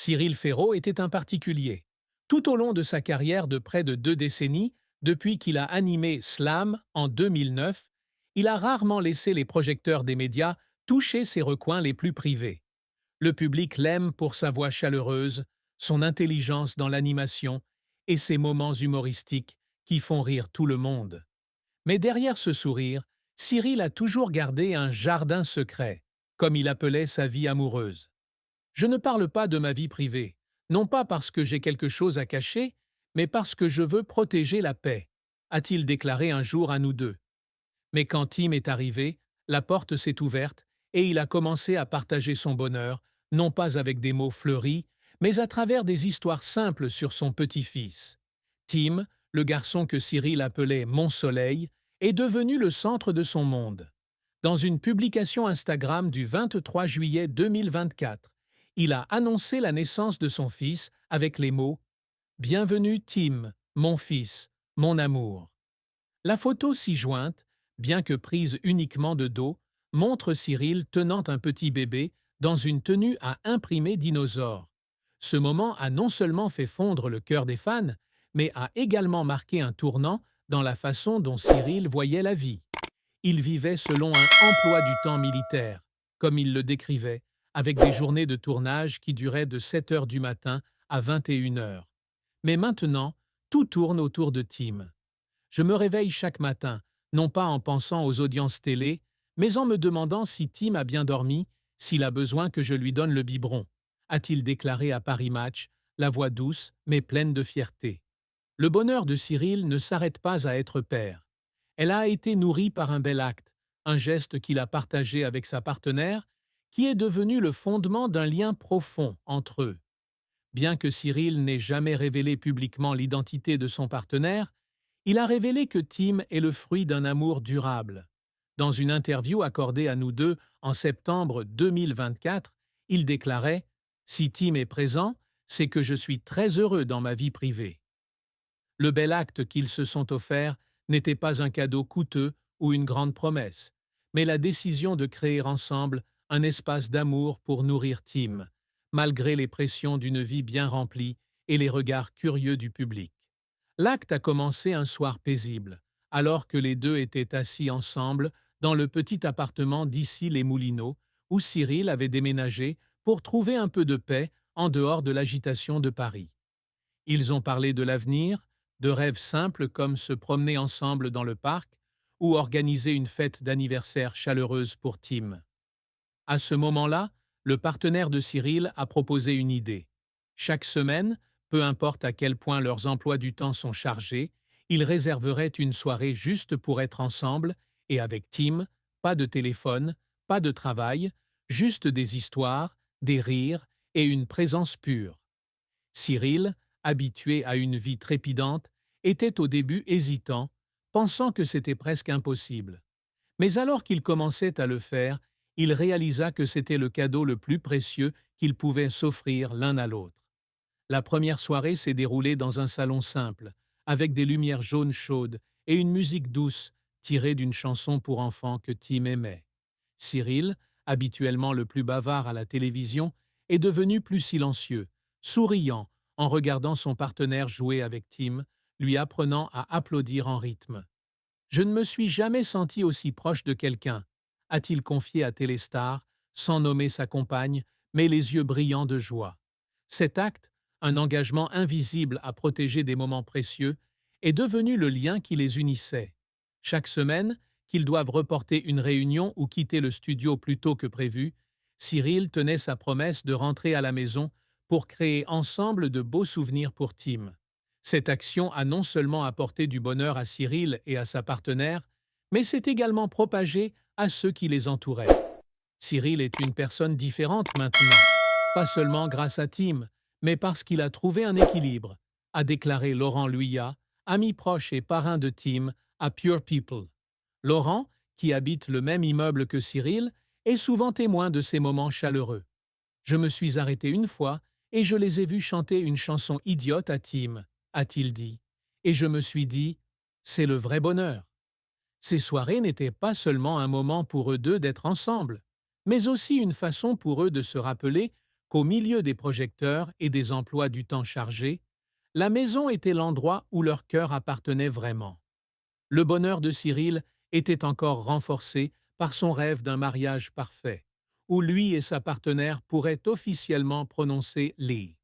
Cyril Ferraud était un particulier. Tout au long de sa carrière de près de 2 décennies, depuis qu'il a animé Slam en 2009, il a rarement laissé les projecteurs des médias toucher ses recoins les plus privés. Le public l'aime pour sa voix chaleureuse, son intelligence dans l'animation et ses moments humoristiques qui font rire tout le monde. Mais derrière ce sourire, Cyril a toujours gardé un jardin secret, comme il appelait sa vie amoureuse. Je ne parle pas de ma vie privée, non pas parce que j'ai quelque chose à cacher, mais parce que je veux protéger la paix, a-t-il déclaré un jour à nous deux. Mais quand Tim est arrivé, la porte s'est ouverte et il a commencé à partager son bonheur, non pas avec des mots fleuris, mais à travers des histoires simples sur son petit-fils. Tim, le garçon que Cyril appelait Mon Soleil, est devenu le centre de son monde. Dans une publication Instagram du 23 juillet 2024, il a annoncé la naissance de son fils avec les mots « Bienvenue Tim, mon fils, mon amour ». La photo ci-jointe, bien que prise uniquement de dos, montre Cyril tenant un petit bébé dans une tenue à imprimer dinosaure. Ce moment a non seulement fait fondre le cœur des fans, mais a également marqué un tournant dans la façon dont Cyril voyait la vie. Il vivait selon un emploi du temps militaire, comme il le décrivait, avec des journées de tournage qui duraient de 7 heures du matin à 21 heures. Mais maintenant, tout tourne autour de Tim. Je me réveille chaque matin, non pas en pensant aux audiences télé, mais en me demandant si Tim a bien dormi, s'il a besoin que je lui donne le biberon, a-t-il déclaré à Paris Match, la voix douce mais pleine de fierté. Le bonheur de Cyril ne s'arrête pas à être père. Elle a été nourrie par un bel acte, un geste qu'il a partagé avec sa partenaire, qui est devenu le fondement d'un lien profond entre eux. Bien que Cyril n'ait jamais révélé publiquement l'identité de son partenaire, il a révélé que Tim est le fruit d'un amour durable. Dans une interview accordée à nous deux en septembre 2024, il déclarait « Si Tim est présent, c'est que je suis très heureux dans ma vie privée ». Le bel acte qu'ils se sont offerts n'était pas un cadeau coûteux ou une grande promesse, mais la décision de créer ensemble un espace d'amour pour nourrir Tim, malgré les pressions d'une vie bien remplie et les regards curieux du public. L'acte a commencé un soir paisible, alors que les deux étaient assis ensemble dans le petit appartement d'Issy-les-Moulineaux, où Cyril avait déménagé pour trouver un peu de paix en dehors de l'agitation de Paris. Ils ont parlé de l'avenir, de rêves simples comme se promener ensemble dans le parc ou organiser une fête d'anniversaire chaleureuse pour Tim. À ce moment-là, le partenaire de Cyril a proposé une idée. Chaque semaine, peu importe à quel point leurs emplois du temps sont chargés, ils réserveraient une soirée juste pour être ensemble et avec Tim, pas de téléphone, pas de travail, juste des histoires, des rires et une présence pure. Cyril, habitué à une vie trépidante, était au début hésitant, pensant que c'était presque impossible. Mais alors qu'il commençait à le faire, il réalisa que c'était le cadeau le plus précieux qu'ils pouvaient s'offrir l'un à l'autre. La première soirée s'est déroulée dans un salon simple, avec des lumières jaunes chaudes et une musique douce tirée d'une chanson pour enfants que Tim aimait. Cyril, habituellement le plus bavard à la télévision, est devenu plus silencieux, souriant en regardant son partenaire jouer avec Tim, lui apprenant à applaudir en rythme. Je ne me suis jamais senti aussi proche de quelqu'un, a-t-il confié à Téléstar, sans nommer sa compagne, mais les yeux brillants de joie. Cet acte, un engagement invisible à protéger des moments précieux, est devenu le lien qui les unissait. Chaque semaine, qu'ils doivent reporter une réunion ou quitter le studio plus tôt que prévu, Cyril tenait sa promesse de rentrer à la maison pour créer ensemble de beaux souvenirs pour Tim. Cette action a non seulement apporté du bonheur à Cyril et à sa partenaire, mais s'est également propagée à ceux qui les entouraient. Cyril est une personne différente maintenant, pas seulement grâce à Tim, mais parce qu'il a trouvé un équilibre, a déclaré Laurent Luyat, ami proche et parrain de Tim à Pure People. Laurent, qui habite le même immeuble que Cyril, est souvent témoin de ces moments chaleureux. Je me suis arrêté une fois et je les ai vus chanter une chanson idiote à Tim, a-t-il dit. Et je me suis dit, c'est le vrai bonheur. Ces soirées n'étaient pas seulement un moment pour eux deux d'être ensemble, mais aussi une façon pour eux de se rappeler qu'au milieu des projecteurs et des emplois du temps chargés, la maison était l'endroit où leur cœur appartenait vraiment. Le bonheur de Cyril était encore renforcé par son rêve d'un mariage parfait, où lui et sa partenaire pourraient officiellement prononcer les